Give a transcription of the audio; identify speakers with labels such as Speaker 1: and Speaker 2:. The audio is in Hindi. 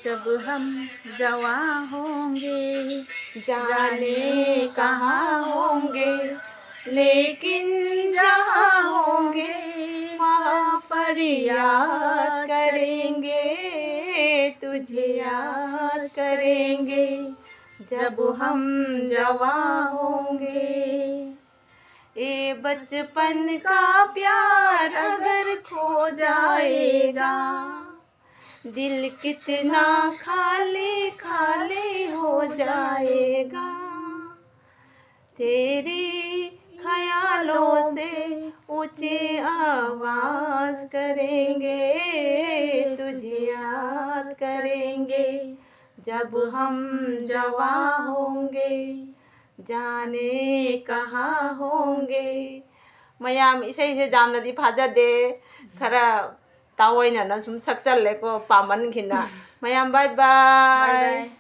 Speaker 1: जब हम जवां होंगे,
Speaker 2: जाने कहाँ होंगे, लेकिन जहाँ होंगे वहाँ पर याद करेंगे, तुझे याद करेंगे जब हम जवां होंगे। ये बचपन का प्यार अगर खो जाएगा, दिल कितना खाली खाली हो जाएगा। तेरी ख्यालों से ऊंची आवाज करेंगे, तुझे याद करेंगे जब हम जवां होंगे, जाने कहाँ होंगे। मयाम इसे जामनदी फाजदे खरा तावैना ना सुम सकचल्लेको पामनखिना मयाम बाय बाय।
Speaker 1: Bye bye.